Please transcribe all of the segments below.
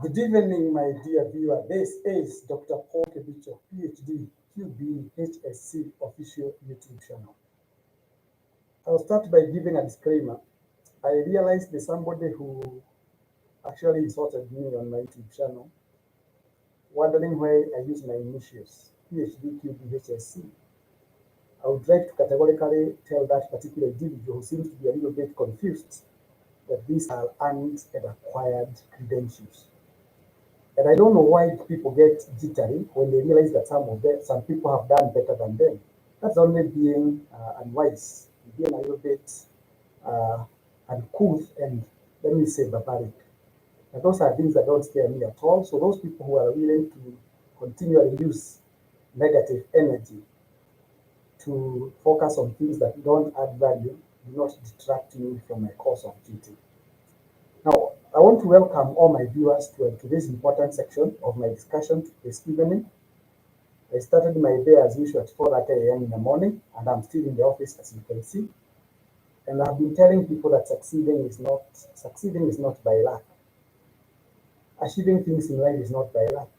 Good evening, my dear viewer. This is Dr. Paul Kebicho, PhD, QB, HSC official YouTube channel. I'll start by giving a disclaimer. I realized there's somebody who actually insulted me on my YouTube channel, wondering why I use my initials, PhD, QB, HSC. I would like to categorically tell that particular individual who seems to be a little bit confused that these are earned and acquired credentials. And I don't know why people get jittery when they realize that some people have done better than them. That's only being unwise, being a little bit uh, uncouth, and let me say barbaric. And those are things that don't scare me at all. So those people who are willing to continually use negative energy to focus on things that don't add value do not detract me from my course of duty. Now, I want to welcome all my viewers to this important section of my discussion this evening. I started my day as usual at 4:30 a.m. in the morning, and I'm still in the office, as you can see. And I've been telling people that succeeding is not by luck. Achieving things in life is not by luck.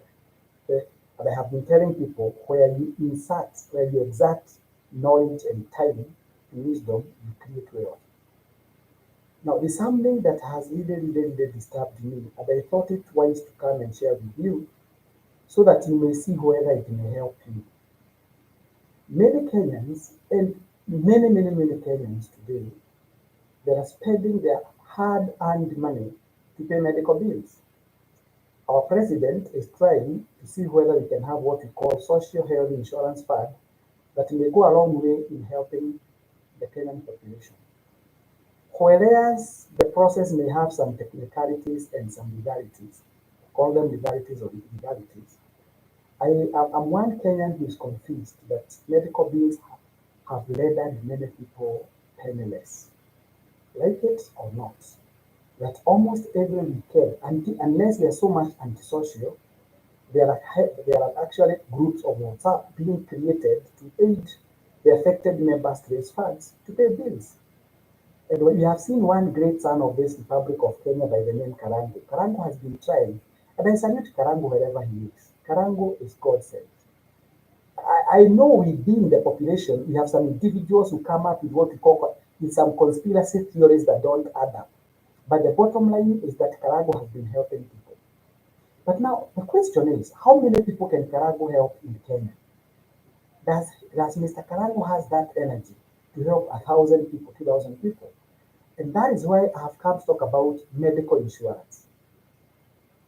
Okay? And I have been telling people where you exert knowledge and time and wisdom, you create wealth. Now, there's something that has really disturbed me, and I thought it wise to come and share with you so that you may see whether it may help you. Many Kenyans, and many Kenyans today, they are spending their hard-earned money to pay medical bills. Our president is trying to see whether we can have what we call social health insurance fund that may go a long way in helping the Kenyan population. Whereas the process may have some technicalities and some legalities, call them legalities or illegalities, I'm one Kenyan who is confused that medical bills have rendered many people penniless, like it or not. That almost every weekend, unless they are so much antisocial, there are actually groups of WhatsApp being created to aid the affected members to raise funds to pay bills. And we have seen one great son of this Republic of Kenya by the name Karango. Karango has been trying, and I salute Karango wherever he is. Karango is God sent. I know within the population, we have some individuals who come up with what we call with some conspiracy theories that don't add up. But the bottom line is that Karango has been helping people. But now the question is, how many people can Karango help in Kenya? Does Mr. Karango has that energy to help 1,000 people, 2,000 people? And that is why I have come to talk about medical insurance.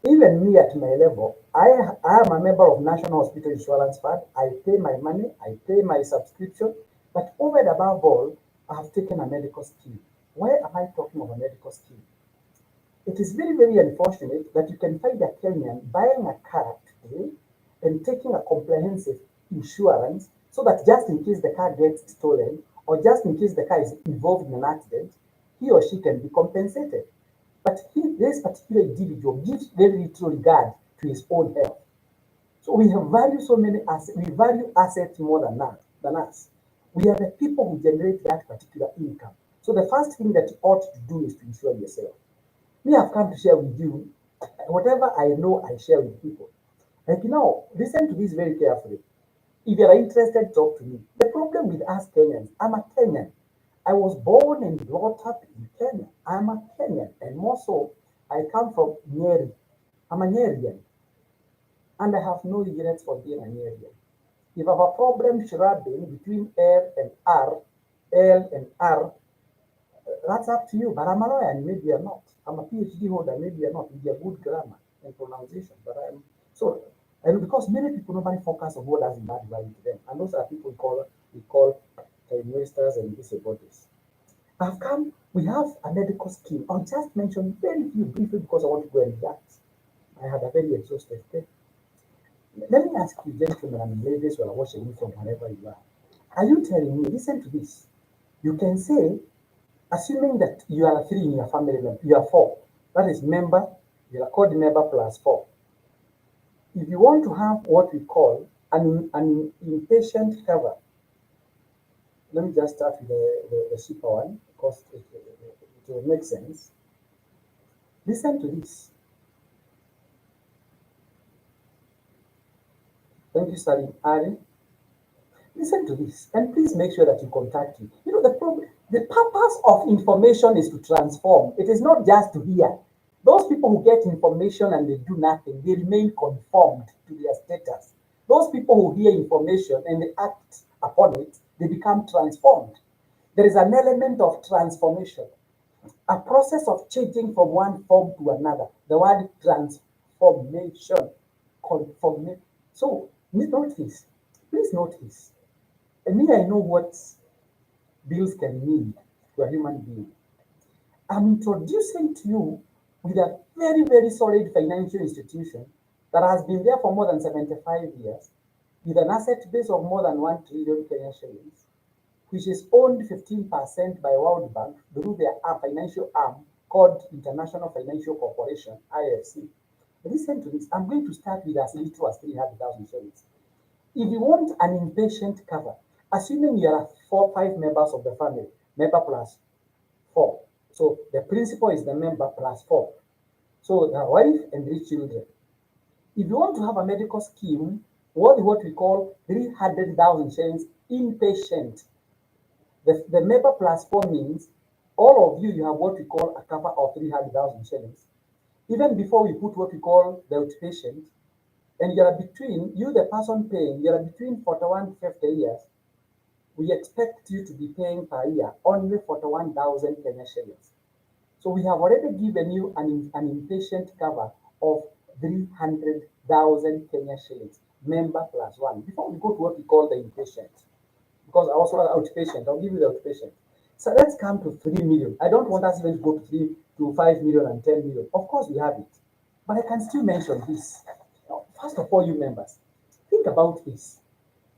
Even me at my level, I am a member of National Hospital Insurance Fund. I pay my money, I pay my subscription, but over and above all, I have taken a medical scheme. Why am I talking of a medical scheme? It is very unfortunate that you can find a Kenyan buying a car today and taking a comprehensive insurance so that just in case the car gets stolen or just in case the car is involved in an accident, he or she can be compensated. But this particular individual gives very little regard to his own health. So we have value so many assets, we value assets more than us. We are the people who generate that particular income. So the first thing that you ought to do is to insure yourself. Me, I've come to share with you whatever I know I share with people. Like listen to this very carefully. If you are interested, talk to me. The problem with us Kenyans, I'm a Kenyan. I was born and brought up in Kenya. I'm a Kenyan, and more so, I come from Nyeri. I'm a Nyerian, and I have no regrets for being a Nyerian. If I have a problem shredding between L and R, that's up to you. But I'm a lawyer, and maybe you're not. I'm a PhD holder, maybe you're not. Maybe you're good grammar and pronunciation, but I'm so. And because many people nobody focus on what doesn't add value to them, and those are people we call time wasters and busybodies. I've come, we have a medical scheme. I'll just mention very few briefly because I want to go and relax. I had a very exhaustive day. Let me ask you, gentlemen and ladies, who are watching me from wherever you are you telling me, listen to this, you can say, assuming that you are three in your family, you are four, that is member, you are called member plus four. If you want to have what we call an inpatient cover, let me just start with the cheaper one because it will make sense. Listen to this. Thank you, Salim Ali. Listen to this, and please make sure that you contact me. You know, the purpose of information is to transform. It is not just to hear. Those people who get information and they do nothing, they remain conformed to their status. Those people who hear information and they act upon it, they become transformed. There is an element of transformation, a process of changing from one form to another. The word transformation, conformation. So, notice, please notice. And me, I know what bills can mean to a human being. I'm introducing to you with a very, very solid financial institution that has been there for more than 75 years, with an asset base of more than 1 trillion Kenyan shillings, which is owned 15% by World Bank through their financial arm called International Financial Corporation, IFC. Listen to this. I'm going to start with as little as 300,000 shillings. If you want an inpatient cover, assuming you are 5 members of the family, member plus 4. So the principal is the member plus 4. So the wife and 3 children. If you want to have a medical scheme, what we call 300,000 shillings inpatient. The member plus 4 means all of you, you have what we call a cover of 300,000 shillings. Even before we put what we call the outpatient, and you are between, you the person paying, you are between 41 to 50 years, we expect you to be paying per year only 41,000 Kenya shillings. So we have already given you an inpatient cover of 300,000 Kenya shillings, member plus 1. Before we go to what we call the inpatient, because I also outpatient, I'll give you the outpatient. So let's come to 3 million. I don't want us even to go to 3 to 5 million and 10 million. Of course, we have it. But I can still mention this. Now, first of all, you members, think about this.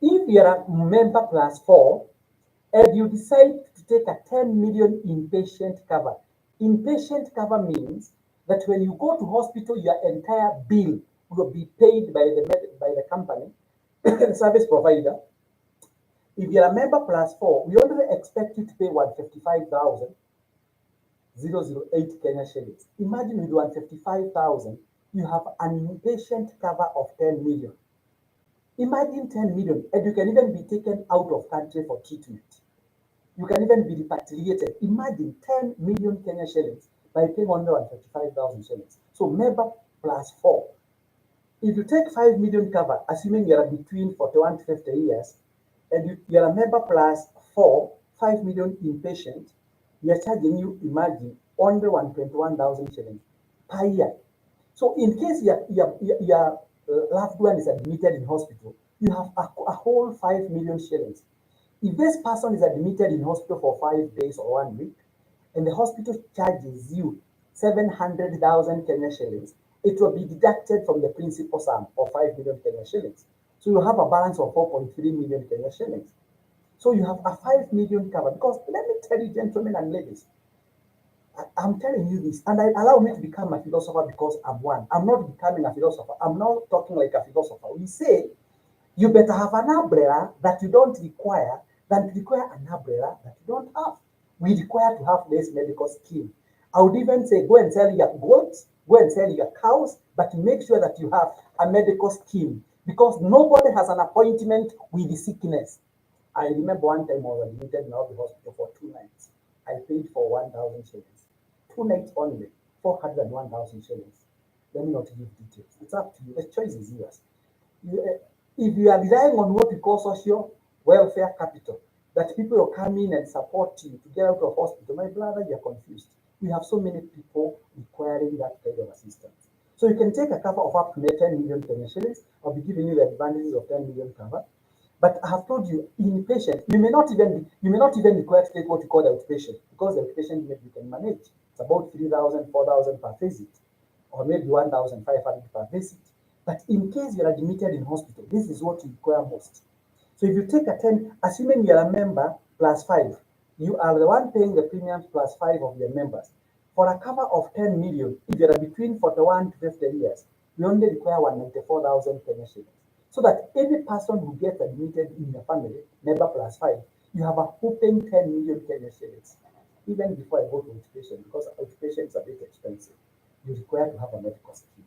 If you are a member plus 4, and you decide to take a 10 million inpatient cover means that when you go to hospital, your entire bill will be paid by the company, the service provider. If you're a member plus 4, we only expect you to pay 155,008 Kenya shillings. Imagine with 155,000, you have an inpatient cover of 10 million. Imagine 10 million, and you can even be taken out of country for treatment. You can even be repatriated. Imagine 10 million Kenya shillings by paying only 155,000 shillings. So member plus 4. If you take 5 million cover, assuming you are between 41 to 50 years, and you are a member plus 4, 5 million inpatient, we are charging you, imagine, only 121,000 shillings per year. So in case your loved one is admitted in hospital, you have a whole 5 million shillings. If this person is admitted in hospital for 5 days or 1 week, and the hospital charges you 700,000 Kenya shillings, it will be deducted from the principal sum of 5 million Kenya shillings. So you have a balance of 4.3 million Kenya shillings. So you have a 5 million cover. Because let me tell you, gentlemen and ladies, I'm telling you this, and allow me to become a philosopher because I'm one. I'm not becoming a philosopher. I'm not talking like a philosopher. We say you better have an umbrella that you don't require than to require an umbrella that you don't have. We require to have this medical scheme. I would even say go and sell your goats, go and sell your cows, but make sure that you have a medical scheme because nobody has an appointment with the sickness. I remember one time I was admitted in the hospital for 2 nights. I paid for 1,000 shillings. 2 nights only, 401,000 shillings. Let me not give details. It's up to you. The choice is yours. If you are relying on what we call social welfare capital, that people will come in and support you to get out of hospital, my brother, you're confused. We have so many people requiring that kind of assistance. So you can take a cover of up to 10 million Kenyan shillings. I'll be giving you the advantages of 10 million cover. But I have told you, inpatient, you may not even require to take what you call the outpatient, because the outpatient maybe you can manage. It's about 3,000, 4,000 per visit, or maybe 1,500 per visit. But in case you're admitted in hospital, this is what you require most. So if you take a 10, assuming you're a member plus 5, you are the one paying the premiums plus 5 of your members. For a cover of 10 million, if you're between 41 to 50 years, we only require 194,000 Kenya shillings. So that any person who gets admitted in your family, member plus 5, you have a whopping 10 million Kenya shillings. Even before I go to outpatient, because outpatient is a bit expensive, you require to have a medical scheme.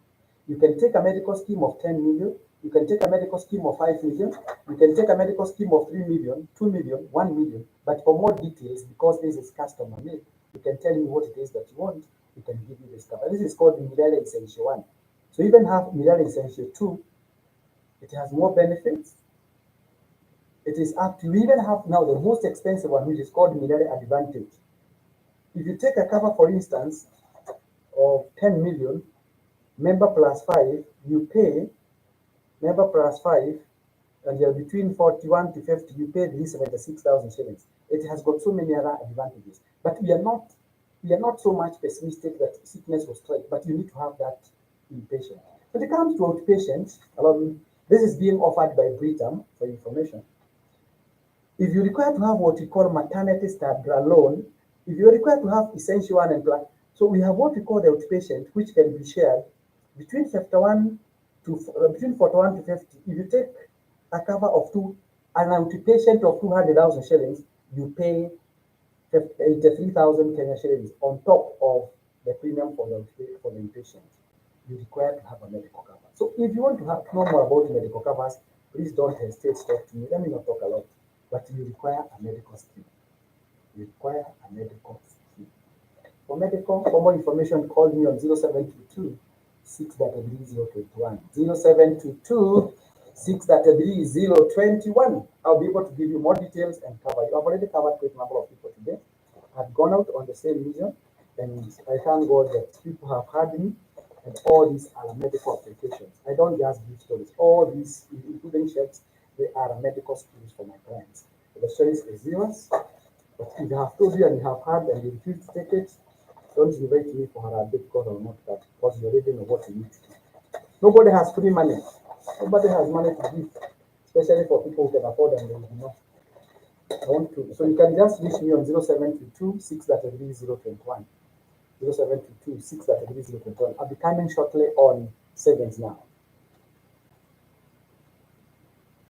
You can take a medical scheme of 10 million, You can take a medical scheme of 5 million. You can take a medical scheme of 3 million, 2 million, 1 million. But for more details, because this is customer made, you can tell me what it is that you want. We can give you this cover. This is called Milele Essential 1. So even have Milele Essential 2, it has more benefits. It is up to, we even have now the most expensive one, which is called Milele Advantage. If you take a cover, for instance, of 10 million, member plus 5, you pay member plus 5, and you're between 41 to 50, you pay this 76,000 shillings. It has got so many other advantages. But we are not so much pessimistic that sickness will strike, but you need to have that inpatient. When it comes to outpatient, this is being offered by Britam for information. If you require to have what we call maternity standalone, if you're required to have essential one and plus, so we have what we call the outpatient, which can be shared between 51 to between 41 to 50. If you take a cover of an outpatient of 200,000 shillings, you pay 83,000 Kenya shillings on top of the premium for the inpatient. You require to have a medical cover. So if you want to know more about medical covers, please don't hesitate to talk to me. Let me not talk a lot, but you require a medical scheme. You require a medical scheme. For more information, call me on 0722 633 0722 633 I'll be able to give you more details and cover you. I've already covered quite a number of people today. I've gone out on the same mission, and I thank God that people have heard me, and all these are medical applications. I don't just give stories. All these, including checks, they are medical skills for my clients. The stories are serious, but if I have told you and you have heard and you refuse to take it, don't invite me for her because I will not that, because you already know what you need to do. Nobody has free money. Nobody has money to give, especially for people who can afford and they will not. I want to. So you can just reach me on 0722 633 021. 0722 633 021. I'll be coming shortly on savings now.